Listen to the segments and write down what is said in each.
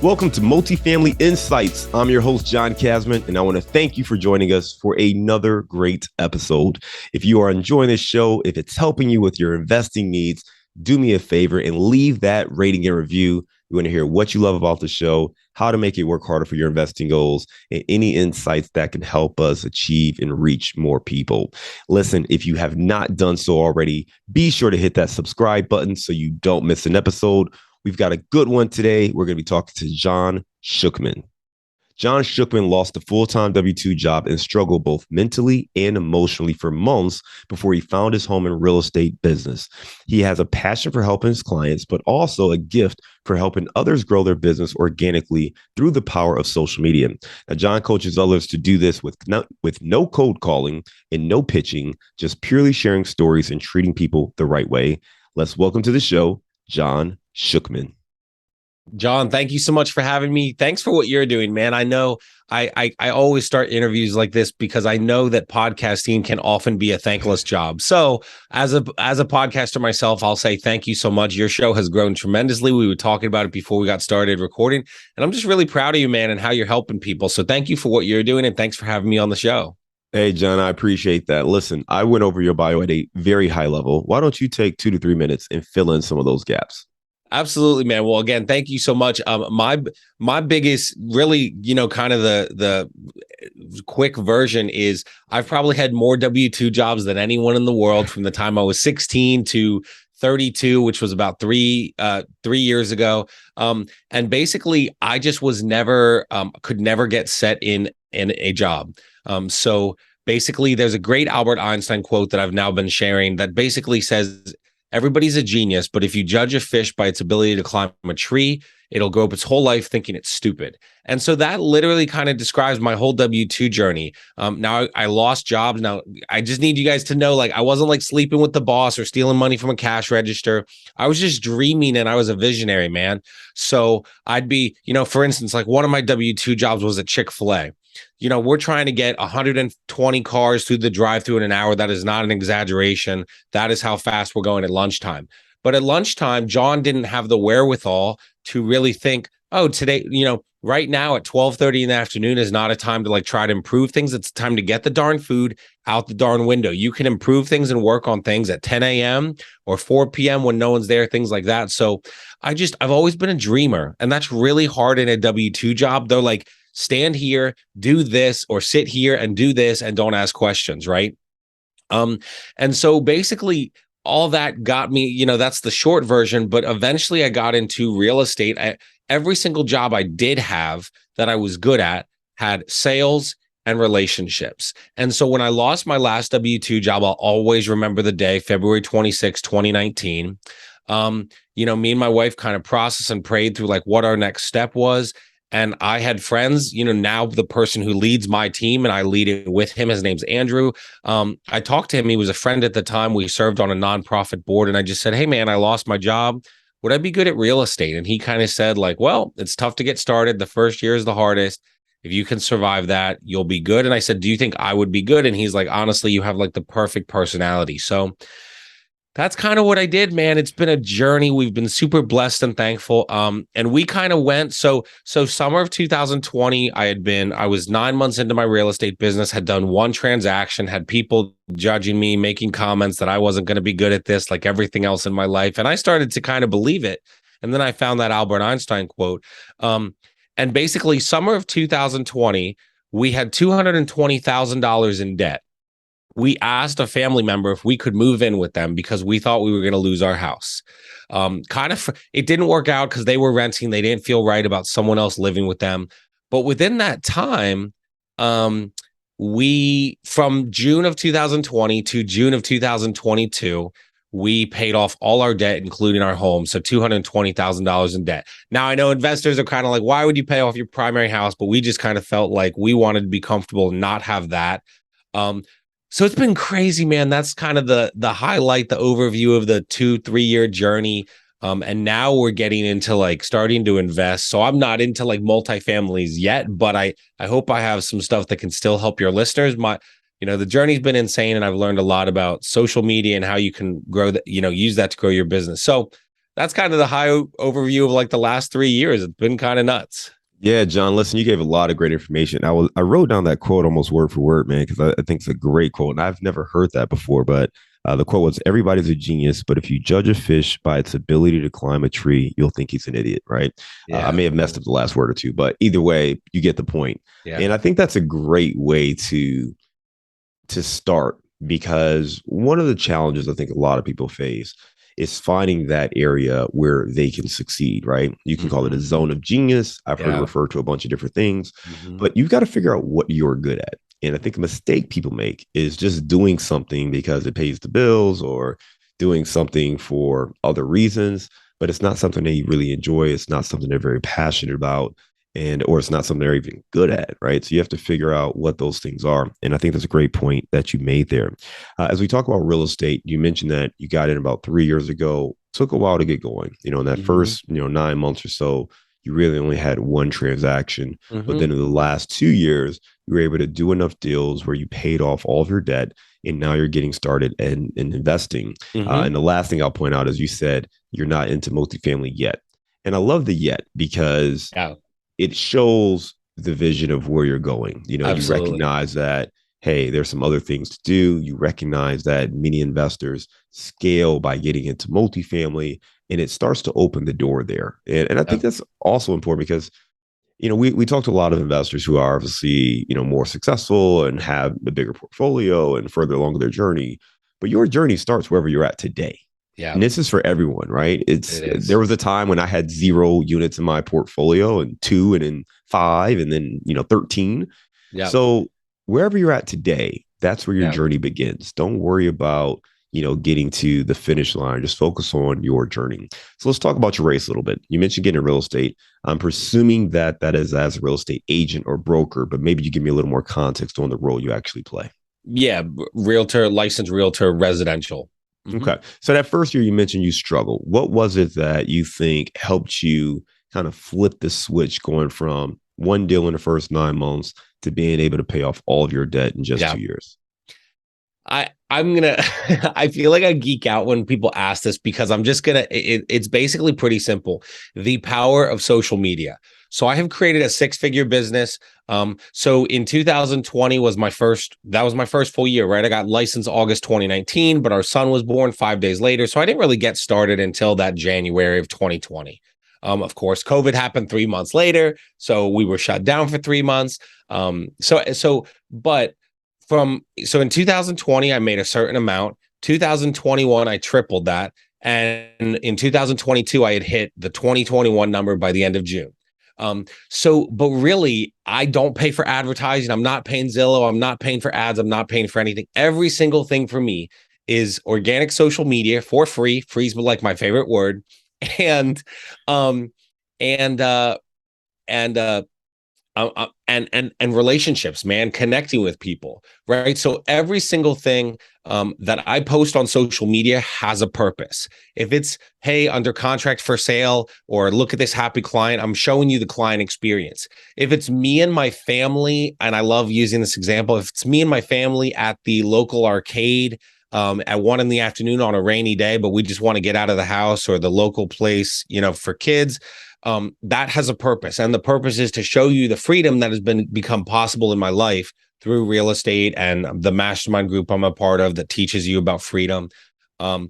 Welcome to Multifamily Insights. I'm your host, John Casman, and I want to thank you for joining us for another great episode. If you are enjoying this show, if it's helping you with your investing needs, do me a favor and leave that rating and review. We want to hear what you love about the show, how to make it work harder for your investing goals, and any insights that can help us achieve and reach more people. Listen, if you have not done so already, be sure to hit that subscribe button so you don't miss an episode. We've got a good one today. We're going to be talking to John Schuchman. John Schuchman lost a full-time W-2 job and struggled both mentally and emotionally for months before he found his home in real estate business. He has a passion for helping his clients, but also a gift for helping others grow their business organically through the power of social media. Now, John coaches others to do this with no cold calling and no pitching, just purely sharing stories and treating people the right way. Let's welcome to the show, John Schuchman. John, thank you so much for having me. Thanks for what you're doing, man. I know I always start interviews like this because I know that podcasting can often be a thankless job. So as a podcaster myself, I'll say thank you so much. Your show has grown tremendously. We were talking about it before we got started recording, and I'm just really proud of you, man, and how you're helping people. So thank you for what you're doing, and thanks for having me on the show. Hey, John, I appreciate that. Listen, I went over your bio at a very high level. Why don't you take 2 to 3 minutes and fill in some of those gaps? Absolutely, man. Well, again, thank you so much. My biggest, really, kind of the quick version is I've probably had more W-2 jobs than anyone in the world from the time I was 16 to 32, which was about 3 years ago. And basically, I just was never could never get set in a job. So basically, there's a great Albert Einstein quote that I've now been sharing that basically says, everybody's a genius, but if you judge a fish by its ability to climb a tree, it'll grow up its whole life thinking it's stupid. And so that literally kind of describes my whole W-2 journey. Now I lost jobs. Now I just need you guys to know, like, I wasn't like sleeping with the boss or stealing money from a cash register. I was just dreaming, and I was a visionary, man. So I'd be, for instance, like one of my W-2 jobs was at Chick-fil-A. We're trying to get 120 cars through the drive-thru in an hour. That is not an exaggeration. That is how fast we're going at lunchtime. But at lunchtime, John didn't have the wherewithal to really think, oh, today, right now at 12:30 in the afternoon is not a time to like try to improve things. It's time to get the darn food out the darn window. You can improve things and work on things at 10 a.m. or 4 p.m. when no one's there, things like that. So I've always been a dreamer, and that's really hard in a W-2 job. They're like, stand here, do this, or sit here and do this, and don't ask questions, right? And so basically all that got me, that's the short version, but eventually I got into real estate. Every single job I did have that I was good at had sales and relationships. And so when I lost my last W-2 job, I'll always remember the day, February 26, 2019. Me and my wife kind of processed and prayed through like what our next step was. And I had friends, now the person who leads my team, and I lead it with him, his name's Andrew. I talked to him. He was a friend at the time. We served on a nonprofit board. And I just said, hey, man, I lost my job. Would I be good at real estate? And he kind of said like, well, it's tough to get started. The first year is the hardest. If you can survive that, you'll be good. And I said, do you think I would be good? And he's like, honestly, you have like the perfect personality. So that's kind of what I did, man. It's been a journey. We've been super blessed and thankful. And we kind of went, so summer of 2020, I was 9 months into my real estate business, had done one transaction, had people judging me, making comments that I wasn't going to be good at this, like everything else in my life. And I started to kind of believe it. And then I found that Albert Einstein quote. And basically summer of 2020, we had $220,000 in debt. We asked a family member if we could move in with them because we thought we were going to lose our house. It didn't work out because they were renting. They didn't feel right about someone else living with them. But within that time, from June of 2020 to June of 2022, we paid off all our debt, including our home. So $220,000 in debt. Now, I know investors are kind of like, why would you pay off your primary house? But we just kind of felt like we wanted to be comfortable and not have that. So it's been crazy, man. That's kind of the highlight, the overview of the 2-3 year journey. And now we're getting into like starting to invest. So I'm not into like multifamilies yet, but I hope I have some stuff that can still help your listeners. The journey's been insane, and I've learned a lot about social media and how you can grow that, use that to grow your business. So that's kind of the high overview of like the last 3 years. It's been kind of nuts. Yeah, John, listen, you gave a lot of great information. I wrote down that quote almost word for word, man, because I think it's a great quote. And I've never heard that before, but the quote was, everybody's a genius, but if you judge a fish by its ability to climb a tree, you'll think he's an idiot, right? I Yeah. may have messed up the last word or two, but either way, you get the point. Yeah. And I think that's a great way to start, because one of the challenges I think a lot of people face is finding that area where they can succeed, right? You can call it a Mhm. zone of genius. I've heard it Yeah. referred to a bunch of different things, Mhm. but you've got to figure out what you're good at. And I think a mistake people make is just doing something because it pays the bills, or doing something for other reasons, but it's not something they really enjoy. It's not something they're very passionate about, and or it's not something they're even good at, right? So you have to figure out what those things are. And I think that's a great point that you made there. As we talk about real estate, you mentioned that you got in about 3 years ago. Took a while to get going. In that Mhm. first 9 months or so, you really only had one transaction. But Mhm. then in the last 2 years, you were able to do enough deals where you paid off all of your debt, and now you're getting started in investing. Mhm. And the last thing I'll point out is, you said you're not into multifamily yet. And I love the yet, because Yeah. it shows the vision of where you're going. You Absolutely. recognize that, hey, there's some other things to do. You recognize that many investors scale by getting into multifamily, and it starts to open the door there. And I Yeah. think that's also important, because we talk to a lot of investors who are obviously more successful and have a bigger portfolio and further along their journey, but your journey starts wherever you're at today. Yeah. And this is for everyone, right? It There is. was a time when I had 0 units in my portfolio, and two, and then five, and then 13. Yeah. So wherever you're at today, that's where your Yeah. journey begins. Don't worry about getting to the finish line. Just focus on your journey. So let's talk about your race a little bit. You mentioned getting real estate. I'm presuming that that is as a real estate agent or broker, but maybe you give me a little more context on the role you actually play. Yeah. Realtor, licensed realtor, residential. Mhm. Okay. So that first year you mentioned you struggled. What was it that you think helped you kind of flip the switch, going from one deal in the first 9 months to being able to pay off all of your debt in just Yeah. 2 years? I'm gonna I feel like I geek out when people ask this, because I'm just gonna it's basically pretty simple. The power of social media. So I have created a six-figure business. So in 2020 was my first full year, right? I got licensed August 2019, but our son was born 5 days later. So I didn't really get started until that January of 2020. Of course, COVID happened 3 months later. So we were shut down for 3 months. But so in 2020 I made a certain amount. 2021 I tripled that, and in 2022 I had hit the 2021 number by the end of June. But really, I don't pay for advertising. I'm not paying Zillow. I'm not paying for ads. I'm not paying for anything. Every single thing for me is organic social media for free. Free's like my favorite word. And um and uh and and relationships, man, connecting with people, right? So every single thing that I post on social media has a purpose. If it's, hey, under contract for sale, or look at this happy client, I'm showing you the client experience. If it's me and my family, and I love using this example, if it's me and my family at the local arcade at 1 in the afternoon on a rainy day, but we just want to get out of the house, or the local place, for kids, that has a purpose. And the purpose is to show you the freedom that has become possible in my life through real estate and the mastermind group I'm a part of that teaches you about freedom. Um,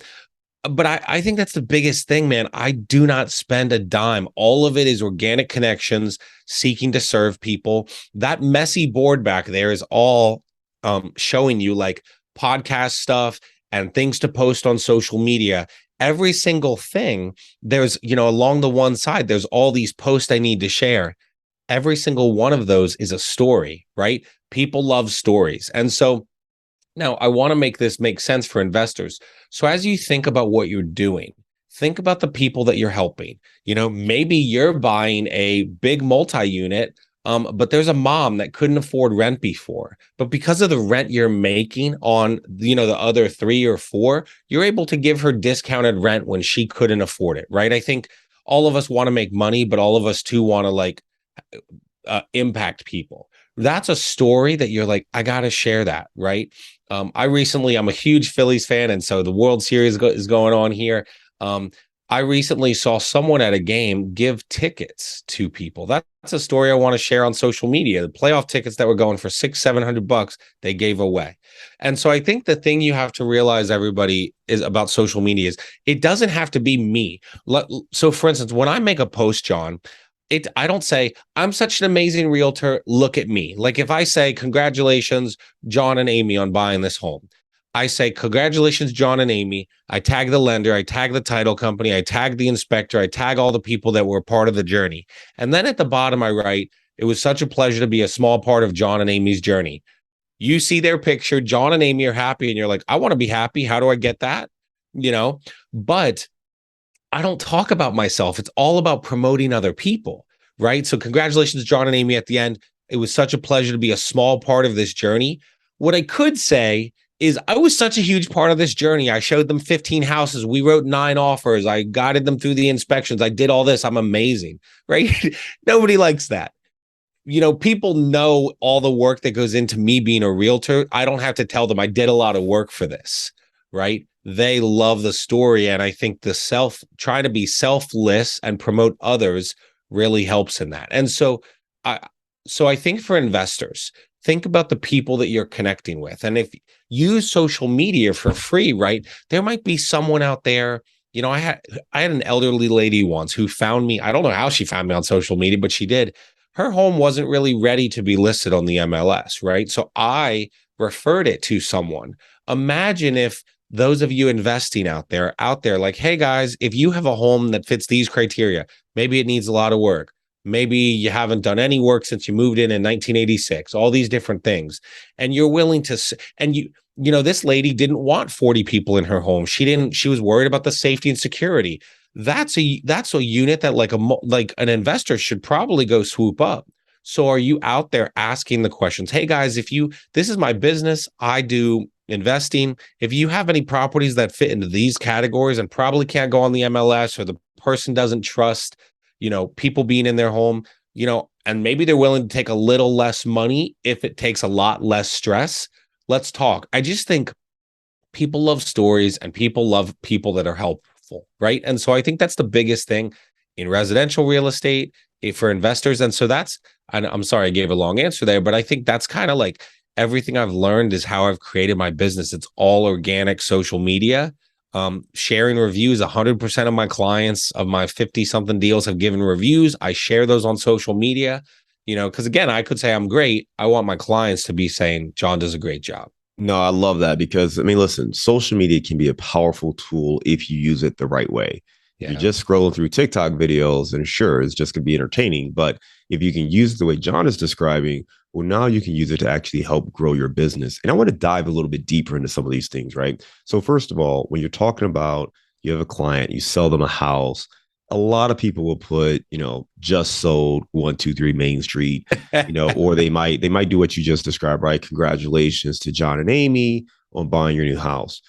but I think that's the biggest thing, man. I do not spend a dime. All of it is organic connections, seeking to serve people. That messy board back there is all showing you like podcast stuff and things to post on social media. Every single thing, there's, along the one side, there's all these posts I need to share. Every single one of those is a story, right? People love stories. And so now I want to make this make sense for investors. So as you think about what you're doing, think about the people that you're helping. Maybe you're buying a big multi-unit, but there's a mom that couldn't afford rent before. But because of the rent you're making on, the other three or four, you're able to give her discounted rent when she couldn't afford it, right? I think all of us want to make money, but all of us too want to like impact people. That's a story that you're like, I got to share that, right? I'm a huge Phillies fan, and so the World Series is going on here. Um, I recently saw someone at a game give tickets to people. That's a story I want to share on social media. The playoff tickets that were going for $600-700, they gave away. And so I think the thing you have to realize, everybody, is about social media is it doesn't have to be me. So for instance, when I make a post, John, I don't say I'm such an amazing realtor. Look at me. Like if I say congratulations, John and Amy, on buying this home, I say congratulations, John and Amy. I tag the lender, I tag the title company, I tag the inspector, I tag all the people that were part of the journey. And then at the bottom, I write, it was such a pleasure to be a small part of John and Amy's journey. You see their picture, John and Amy are happy, and you're like, I want to be happy. How do I get that? You know, but I don't talk about myself. It's all about promoting other people, right? So, congratulations, John and Amy, at the end. It was such a pleasure to be a small part of this journey. What I could say is I was such a huge part of this journey. I showed them 15 houses. We wrote 9 offers. I guided them through the inspections. I did all this. I'm amazing, right? Nobody likes that. People know all the work that goes into me being a realtor. I don't have to tell them I did a lot of work for this, right? They love the story. And I think trying to be selfless and promote others really helps in that. And so I think for investors, think about the people that you're connecting with. And if use social media for free, right? There might be someone out there. I had an elderly lady once who found me. I don't know how she found me on social media, but she did. Her home wasn't really ready to be listed on the MLS, right? So I referred it to someone. Imagine if those of you investing out there, like, hey guys, if you have a home that fits these criteria, maybe it needs a lot of work. Maybe you haven't done any work since you moved in 1986, all these different things. And you're willing to, and this lady didn't want 40 people in her home. She was worried about the safety and security. That's a unit that like an investor should probably go swoop up. So are you out there asking the questions? Hey guys, this is my business. I do investing. If you have any properties that fit into these categories and probably can't go on the MLS, or the person doesn't trust, people being in their home, and maybe they're willing to take a little less money if it takes a lot less stress. Let's talk. I just think people love stories and people love people that are helpful, right? And so I think that's the biggest thing in residential real estate for investors. And so I'm sorry I gave a long answer there, but I think that's kind of like everything I've learned is how I've created my business. It's all organic social media. Sharing reviews. 100% of my clients of my 50 something deals have given reviews. I share those on social media, because again, I could say I'm great. I want my clients to be saying John does a great job. No, I love that because, I mean, listen, social media can be a powerful tool if you use it the right way. If you're just scrolling through TikTok videos, and sure, it's just going to be entertaining. But if you can use it the way John is describing, well, now you can use it to actually help grow your business. And I want to dive a little bit deeper into some of these things, right? So first of all, when you're talking about you have a client, you sell them a house, a lot of people will put, just sold 123 Main Street, or they might do what you just described, right? Congratulations to John and Amy on buying your new house.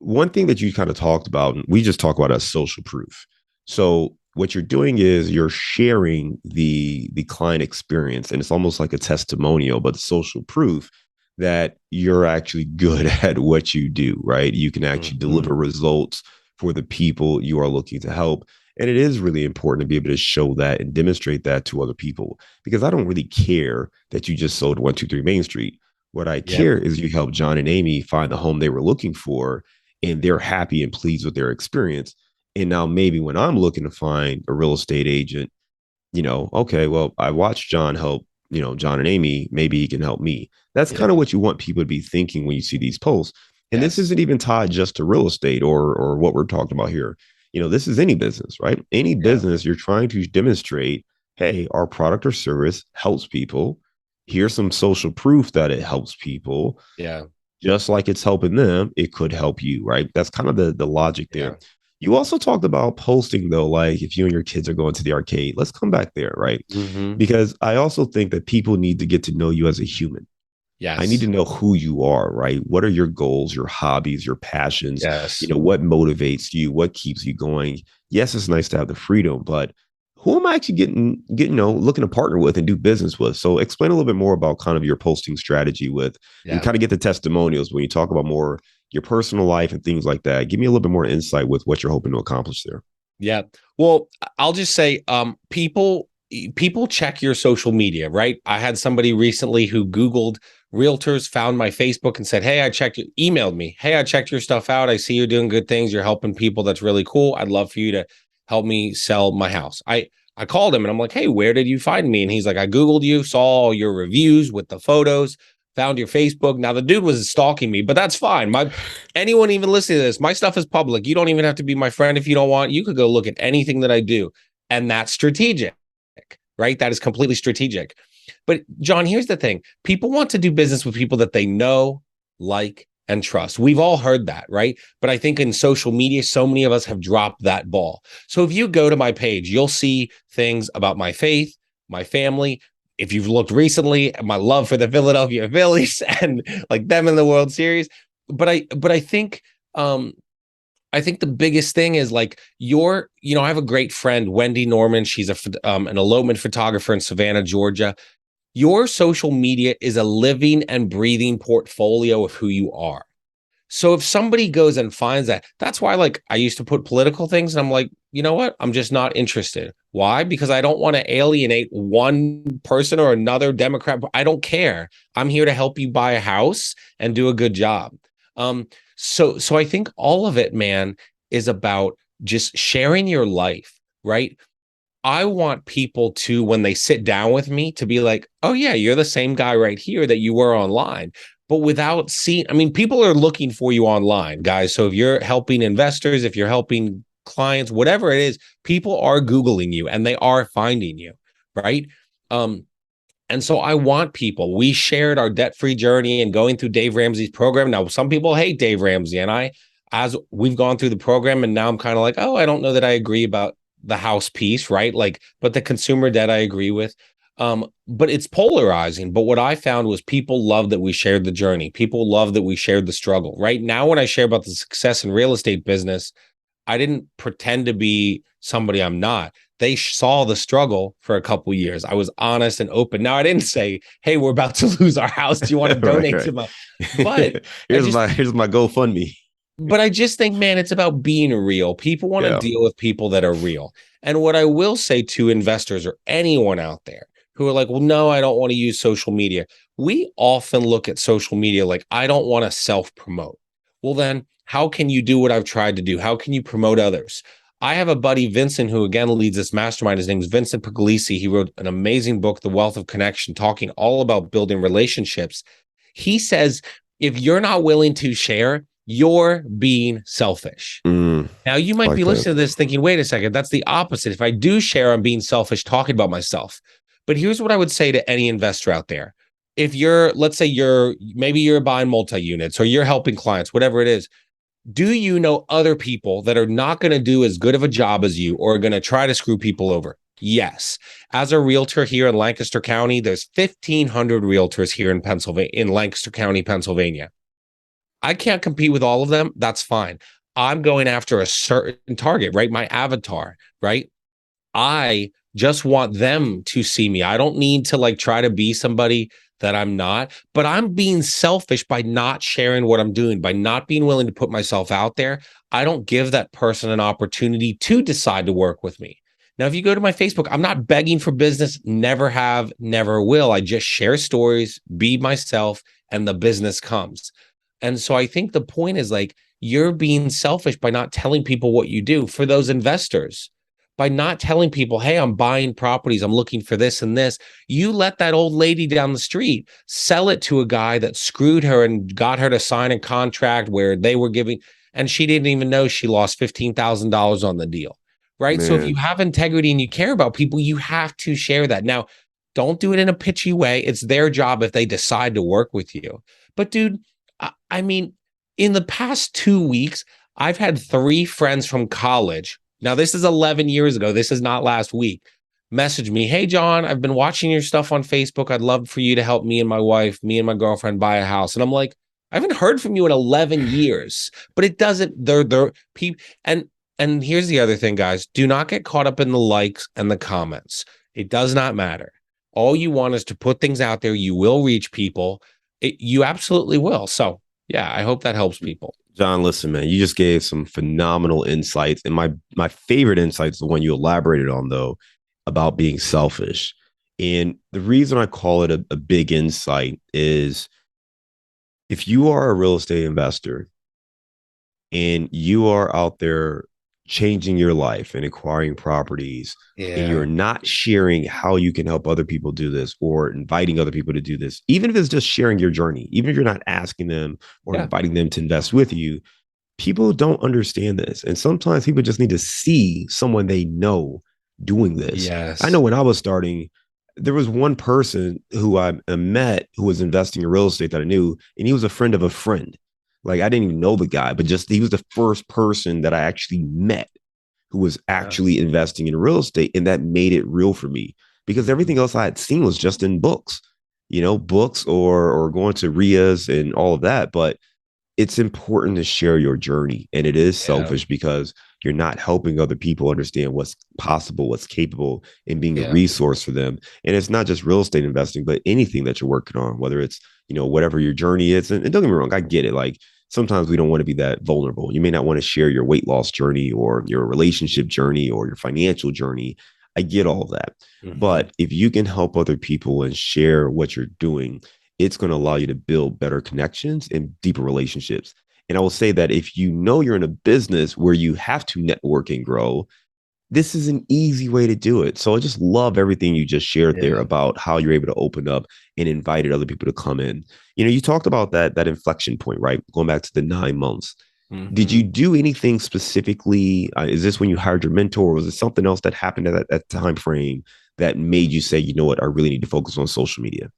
One thing that you kind of talked about, and we just talk about as social proof. So what you're doing is you're sharing the client experience, and it's almost like a testimonial, but social proof that you're actually good at what you do, right? You can actually deliver results for the people you are looking to help. And it is really important to be able to show that and demonstrate that to other people, because I don't really care that you just sold 123 Main Street. What I care is you helped John and Amy find the home they were looking for, and they're happy and pleased with their experience. And now maybe when I'm looking to find a real estate agent, okay, well, I watched John help, John and Amy, maybe he can help me. That's kind of what you want people to be thinking when you see these posts. And this isn't even tied just to real estate or what we're talking about here. This is any business, right? Any business, you're trying to demonstrate, hey, our product or service helps people. Here's some social proof that it helps people. Yeah. Just like it's helping them, it could help you, right? That's kind of the logic there. You also talked about posting, though, like if you and your kids are going to the arcade, let's come back there, right? Because I also think that people need to get to know you as a human. Yes. I need to know who you are, right? What are your goals, your hobbies, your passions? Yes. What motivates you? What keeps you going? Yes, it's nice to have the freedom, but who am I actually getting, looking to partner with and do business with? So explain a little bit more about kind of your posting strategy and kind of get the testimonials when you talk about more your personal life and things like that. Give me a little bit more insight with what you're hoping to accomplish there. Yeah. Well, I'll just say, people check your social media, right? I had somebody recently who Googled realtors, found my Facebook and said, "Hey, emailed me. Hey, I checked your stuff out. I see you're doing good things. You're helping people. That's really cool. I'd love for you to help me sell my house." I called him and I'm like, "Hey, where did you find me?" And he's like, "I Googled you, saw all your reviews with the photos, found your Facebook." Now the dude was stalking me, but that's fine. Anyone even listening to this, my stuff is public. You don't even have to be my friend if you don't want. You could go look at anything that I do. And that's strategic, right? That is completely strategic. But John, here's the thing. People want to do business with people that they know, like, and trust. We've all heard that, right? But I think in social media, so many of us have dropped that ball. So if you go to my page, you'll see things about my faith, my family. If you've looked recently, my love for the Philadelphia Phillies and like them in the World Series. But I think the biggest thing is like I have a great friend, Wendy Norman. She's an elopement photographer in Savannah, Georgia. Your social media is a living and breathing portfolio of who you are. So if somebody goes and finds that, that's why like I used to put political things and I'm like, you know what? I'm just not interested. Why? Because I don't want to alienate one person or another Democrat. I don't care. I'm here to help you buy a house and do a good job. Um, so I think all of it, man, is about just sharing your life, right? I want people to, when they sit down with me, to be like, "Oh yeah, you're the same guy right here that you were online." But without seeing, I mean, people are looking for you online, guys. So if you're helping investors, if you're helping clients, whatever it is, people are Googling you and they are finding you, right? Um, and so I want people. We shared our debt-free journey and going through Dave Ramsey's program. Now, some people hate Dave Ramsey, and as we've gone through the program, and now I'm kind of like, oh, I don't know that I agree about the house piece, right? Like, but the consumer debt I agree with. But it's polarizing. But what I found was people love that we shared the journey. People love that we shared the struggle. Right now, when I share about the success in real estate business, I didn't pretend to be somebody I'm not. They saw the struggle for a couple years. I was honest and open. Now I didn't say, "Hey, we're about to lose our house. Do you want to Right, donate right. to my?" But I Here's just, my GoFundMe. but I just think, man, it's about being real. People want to Yeah. deal with people that are real. And what I will say to investors or anyone out there who are like, "Well, no, I don't want to use social media." We often look at social media like, I don't want to self promote. Well, then how can you do what I've tried to do? How can you promote others? I have a buddy, Vincent, who again leads this mastermind. His name is Vincent Puglisi. He wrote an amazing book, The Wealth of Connection, talking all about building relationships. He says, if you're not willing to share, you're being selfish. Now, you I might like be that. listening to this thinking, wait a second, that's the opposite. If I do share, I'm being selfish, talking about myself. But here's what I would say to any investor out there. If let's say maybe you're buying multi units or you're helping clients, whatever it is, do you know other people that are not going to do as good of a job as you or are going to try to screw people over? Yes. As a realtor here in Lancaster County, there's 1,500 realtors here in Pennsylvania, in Lancaster County, Pennsylvania. I can't compete with all of them. That's fine. I'm going after a certain target, right? My avatar, right? I just want them to see me. I don't need to like try to be somebody that I'm not, but I'm being selfish by not sharing what I'm doing, by not being willing to put myself out there. I don't give that person an opportunity to decide to work with me. Now, if you go to my Facebook, I'm not begging for business, never have, never will. I just share stories, be myself, and the business comes. And so I think the point is like, you're being selfish by not telling people what you do. For those investors, by not telling people, "Hey, I'm buying properties, I'm looking for this and this." You let that old lady down the street sell it to a guy that screwed her and got her to sign a contract where they were giving, and she didn't even know she lost $15,000 on the deal. Right. So if you Man. have integrity and you care about people, you have to share that. Now, don't do it in a pitchy way. It's their job if they decide to work with you. But dude, I mean, in the past 2 weeks, I've had 3 friends from college. Now, this is 11 years ago. This is not last week. Message me, "Hey, John, I've been watching your stuff on Facebook. I'd love for you to help me and my wife, me and my girlfriend buy a house." And I'm like, I haven't heard from you in 11 years, but it doesn't, they're people. And here's the other thing, guys, do not get caught up in the likes and the comments. It does not matter. All you want is to put things out there. You will reach people. You absolutely will. So yeah, I hope that helps people. John, listen, man, you just gave some phenomenal insights. And my favorite insight is the one you elaborated on, though, about being selfish. And the reason I call it a big insight is if you are a real estate investor and you are out there changing your life and acquiring properties, and Yeah. you're not sharing how you can help other people do this or inviting other people to do this, even if it's just sharing your journey, even if you're not asking them or Yeah. inviting them to invest with you, people don't understand this. And sometimes people just need to see someone they know doing this. I know Yes. when I was starting, there was one person who I met who was investing in real estate that I knew, and he was a friend of a friend. Like I didn't even know the guy, but just he was the first person that I actually met who was Yeah. actually investing in real estate. And that made it real for me because Mhm. everything else I had seen was just in books, books or going to RIAs and all of that. But it's important to share your journey. And it is Yeah. selfish because you're not helping other people understand what's possible, what's capable, and being a Yeah. resource for them. And it's not just real estate investing, but anything that you're working on, whether it's, whatever your journey is. And don't get me wrong, I get it. Like sometimes we don't want to be that vulnerable. You may not want to share your weight loss journey or your relationship journey or your financial journey. I get all of that. Hmm. But if you can help other people and share what you're doing, it's going to allow you to build better connections and deeper relationships. And I will say that if you know you're in a business where you have to network and grow, this is an easy way to do it. So I just love everything you just shared there Yeah. about how you're able to open up and invited other people to come in. You talked about that inflection point, right? Going back to the 9 months. Did Hmm. you do anything specifically? Is this when you hired your mentor, or was it something else that happened at that time frame that made you say, you know what, I really need to focus on social media?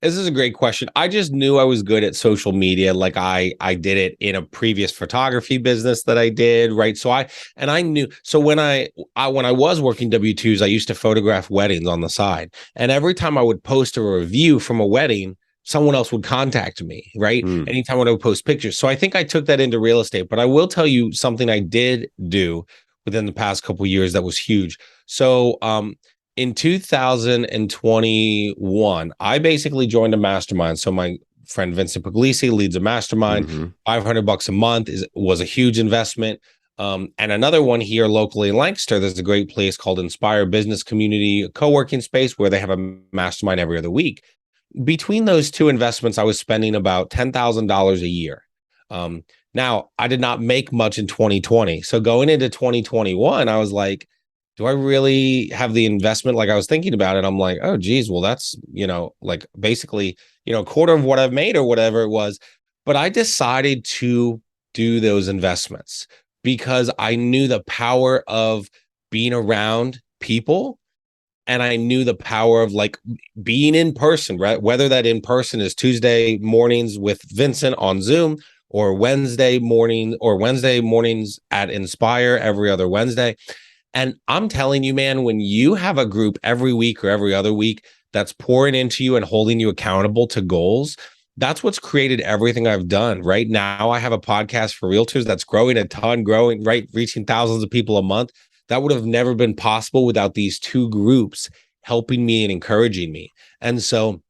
This is a great question. I just knew I was good at social media. Like I did it in a previous photography business that I did, right? I knew. So when I was working W-2s, I used to photograph weddings on the side. And every time I would post a review from a wedding, someone else would contact me, right? Mm, Anytime when I would post pictures. So I think I took that into real estate, but I will tell you something I did do within the past couple of years that was huge. So in 2021, I basically joined a mastermind. So my friend Vincent Puglisi leads a mastermind. hmm $500 a month was a huge investment. And another one here locally in Lancaster, there's a great place called Inspire Business Community, a co-working space where they have a mastermind every other week. Between those two investments, I was spending about $10,000 a year. Now, I did not make much in 2020. So going into 2021, I was like, do I really have the investment? Like I was thinking about it. I'm like, oh, geez, well, that's, like basically, a quarter of what I've made or whatever it was. But I decided to do those investments because I knew the power of being around people and I knew the power of like being in person, right? Whether that in person is Tuesday mornings with Vincent on Zoom or Wednesday mornings at Inspire every other Wednesday. And I'm telling you, man, when you have a group every week or every other week that's pouring into you and holding you accountable to goals, that's what's created everything I've done. Right now, I have a podcast for realtors that's growing a ton, growing, right, reaching thousands of people a month. That would have never been possible without these two groups helping me and encouraging me. And so,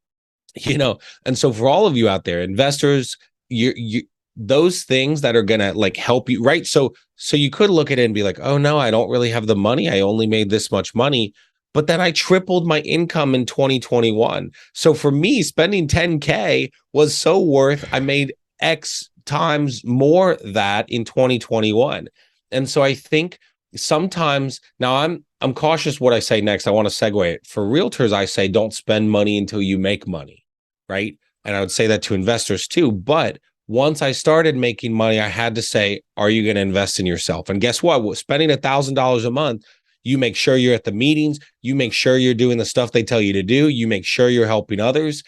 and so for all of you out there, investors, you those things that are gonna like help you, right? So you could look at it and be like, oh no, I don't really have the money. I only made this much money. But then I tripled my income in 2021. So for me, spending 10K was so worth I made X times more that in 2021. And so I think sometimes now I'm cautious what I say next. I want to segue it. For realtors, I say don't spend money until you make money, right? And I would say that to investors too. But once I started making money, I had to say, are you going to invest in yourself? And guess what? Spending $1,000 a month, you make sure you're at the meetings, you make sure you're doing the stuff they tell you to do, you make sure you're helping others.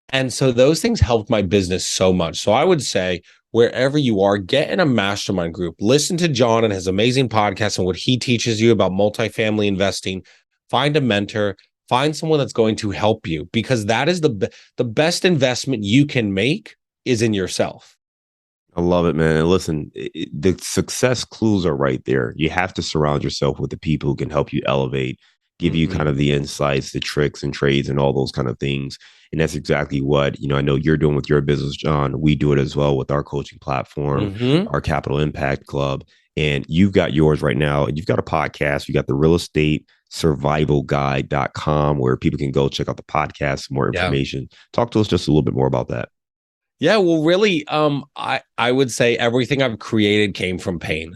And so those things helped my business so much. So I would say, wherever you are, get in a mastermind group. Listen to John and his amazing podcast and what he teaches you about multifamily investing. Find a mentor, find someone that's going to help you because that is the best investment you can make is in yourself. I love it, man. And listen, the success clues are right there. You have to surround yourself with the people who can help you elevate give you kind of the insights, the tricks and trades and all those kind of things. And that's exactly what, I know you're doing with your business, John. We do it as well with our coaching platform, our Capital Impact Club. And you've got yours right now. And you've got a podcast. You got the real estate survivalguide.com where people can go check out the podcast, more information. Talk to us just a little bit more about that. Yeah, well, really, I would say everything I've created came from pain,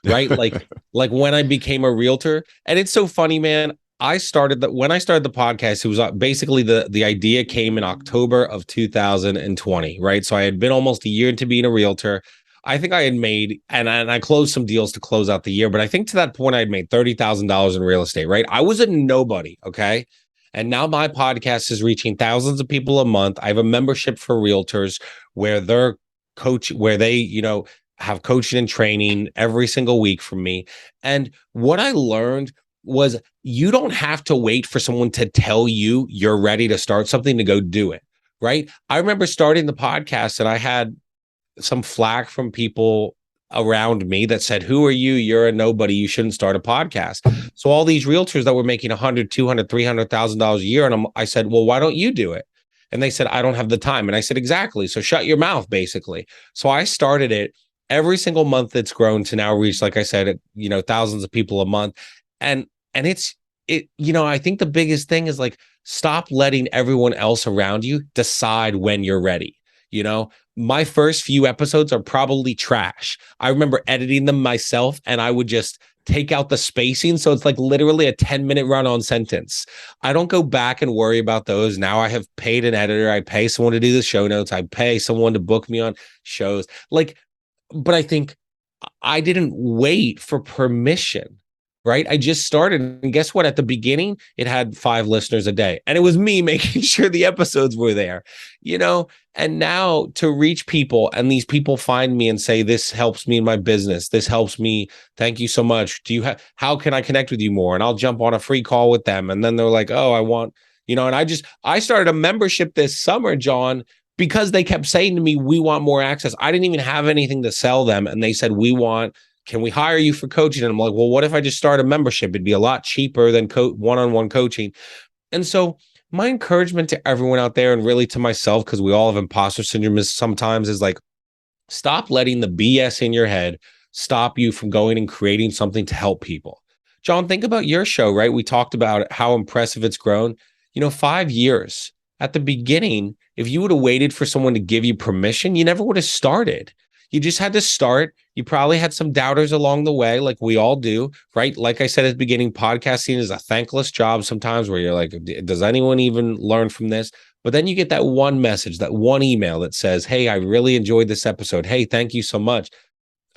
right? Like when I became a realtor, and it's so funny, man. When I started the podcast, it was basically the idea came in October of 2020, right? So I had been almost a year into being a realtor. I think I had made, and I closed some deals to close out the year, but I think to that point I had made $30,000 in real estate, right? I was a nobody, okay? And now my podcast is reaching thousands of people a month. I have a membership for realtors where they have coaching and training every single week from me. And what I learned was you don't have to wait for someone to tell you you're ready to start something to go do it, right? I remember starting the podcast and I had some flack from people around me that said, who are you? You're a nobody. You shouldn't start a podcast. So all these realtors that were making $100,000, $200,000, $300,000 a year. And I said, well, why don't you do it? And they said, I don't have the time. And I said, exactly. So shut your mouth, basically. So I started it. Every single month it's grown to now reach, like I said, thousands of people a month. And I think the biggest thing is like, stop letting everyone else around you decide when you're ready. My first few episodes are probably trash. I remember editing them myself and I would just take out the spacing. So it's like literally a 10-minute run-on sentence. I don't go back and worry about those. Now I have paid an editor. I pay someone to do the show notes. I pay someone to book me on shows. But I think I didn't wait for permission. Right. I just started. And guess what? At the beginning, it had 5 listeners a day. And it was me making sure the episodes were there, and now to reach people and these people find me and say, this helps me in my business. This helps me. Thank you so much. How can I connect with you more? And I'll jump on a free call with them. And then they're like, oh, I want, and I started a membership this summer, John, because they kept saying to me, we want more access. I didn't even have anything to sell them. And they said, can we hire you for coaching? And I'm like, well, what if I just start a membership? It'd be a lot cheaper than one-on-one coaching. And so my encouragement to everyone out there and really to myself, because we all have imposter syndrome sometimes, is like, stop letting the BS in your head stop you from going and creating something to help people. John, think about your show, right? We talked about how impressive it's grown. 5 years. At the beginning, if you would have waited for someone to give you permission, you never would have started. You just had to start. You probably had some doubters along the way, like we all do, right? Like I said at the beginning, podcasting is a thankless job sometimes where you're like, does anyone even learn from this? But then you get that one message, that one email that says, hey, I really enjoyed this episode. Hey, thank you so much.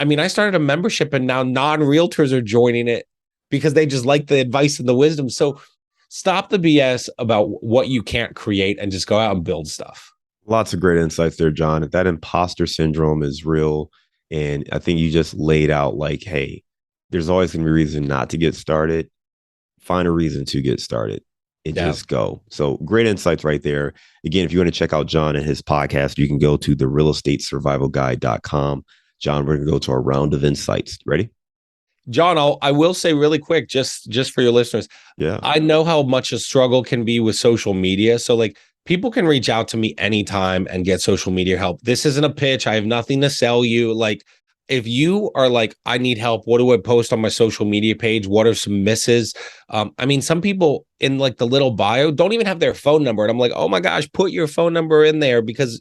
I mean, I started a membership and now non-realtors are joining it because they just like the advice and the wisdom. So stop the BS about what you can't create and just go out and build stuff. Lots of great insights there, John. That imposter syndrome is real. And I think you just laid out like, hey, there's always going to be a reason not to get started. Find a reason to get started and just go. So great insights right there. Again, if you want to check out John and his podcast, you can go to therealestatesurvivalguide.com. John, we're going to go to our round of insights. Ready? John, I will say really quick, just for your listeners. Yeah. I know how much a struggle can be with social media. So like, people can reach out to me anytime and get social media help. This isn't a pitch. I have nothing to sell you. Like, if you are like, I need help, what do I post on my social media page? What are some misses? Some people in like the little bio don't even have their phone number. And I'm like, oh my gosh, put your phone number in there, because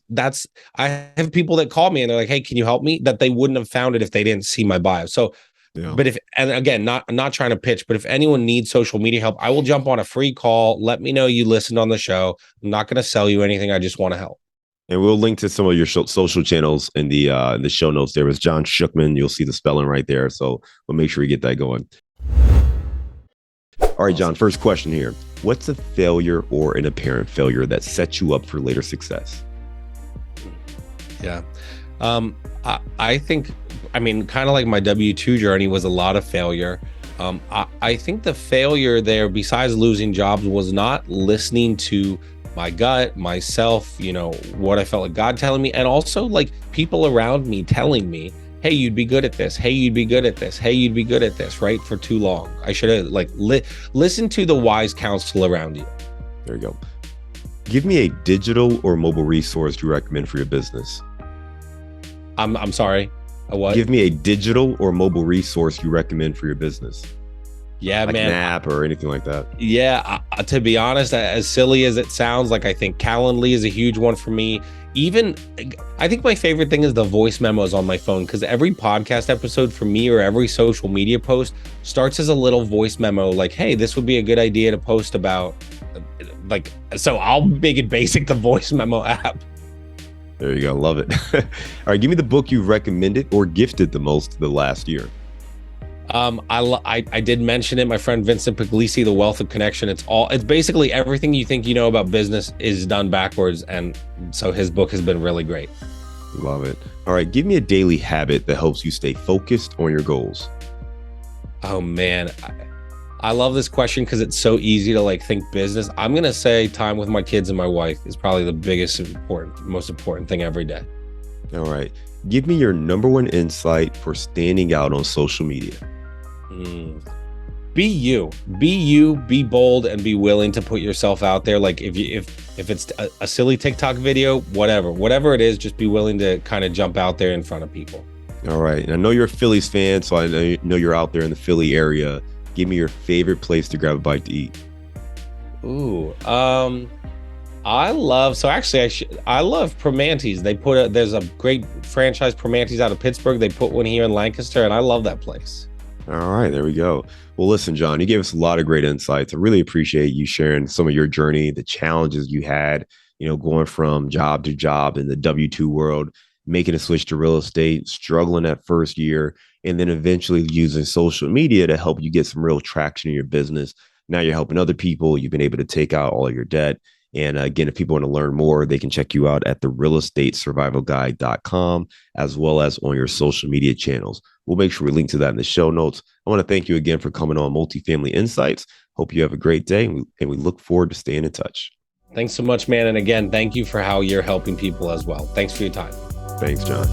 I have people that call me and they're like, hey, can you help me? That they wouldn't have found it if they didn't see my bio. So yeah. But and again, I'm not trying to pitch, but if anyone needs social media help, I will jump on a free call. Let me know you listened on the show. I'm not going to sell you anything. I just want to help. And we'll link to some of your social channels in the show notes. There was John Schuchman. You'll see the spelling right there. So we'll make sure we get that going. All right, John, first question here. What's a failure or an apparent failure that sets you up for later success? Yeah. I think, kind of like my W-2 journey was a lot of failure. I think the failure there, besides losing jobs, was not listening to my gut, myself, what I felt like God telling me, and also like people around me telling me, hey, you'd be good at this. Hey, you'd be good at this. Hey, you'd be good at this, right? For too long. I should have listen to the wise counsel around you. There you go. Give me a digital or mobile resource you recommend for your business. I'm sorry. A what? Give me a digital or mobile resource you recommend for your business. Yeah, like man. An app or anything like that. Yeah, to be honest, as silly as it sounds, like I think Calendly is a huge one for me. Even I think my favorite thing is the voice memos on my phone, because every podcast episode for me or every social media post starts as a little voice memo like, hey, this would be a good idea to post about. Like, so I'll make it basic, the voice memo app. There you go. Love it. All right. Give me the book you recommended or gifted the most the last year. I did mention it. My friend Vincent Puglisi, The Wealth of Connection. It's basically everything you think you know about business is done backwards. And so his book has been really great. Love it. All right. Give me a daily habit that helps you stay focused on your goals. Oh, man. I love this question because it's so easy to like think business. I'm going to say time with my kids and my wife is probably the most important thing every day. All right. Give me your number one insight for standing out on social media. Be you, be bold, and be willing to put yourself out there. Like if it's a silly TikTok video, whatever it is, just be willing to kind of jump out there in front of people. All right. And I know you're a Phillies fan, so I know you're out there in the Philly area. Give me your favorite place to grab a bite to eat. Ooh, I love Primanti's. There's a great franchise, Primanti's, out of Pittsburgh. They put one here in Lancaster, and I love that place. All right, there we go. Well, listen, John, you gave us a lot of great insights. I really appreciate you sharing some of your journey, the challenges you had, going from job to job in the W-2 world, making a switch to real estate, struggling that first year, and then eventually using social media to help you get some real traction in your business. Now you're helping other people. You've been able to take out all of your debt. And again, if people want to learn more, they can check you out at therealestatesurvivalguide.com, as well as on your social media channels. We'll make sure we link to that in the show notes. I want to thank you again for coming on Multifamily Insights. Hope you have a great day, and we look forward to staying in touch. Thanks so much, man. And again, thank you for how you're helping people as well. Thanks for your time. Thanks, John.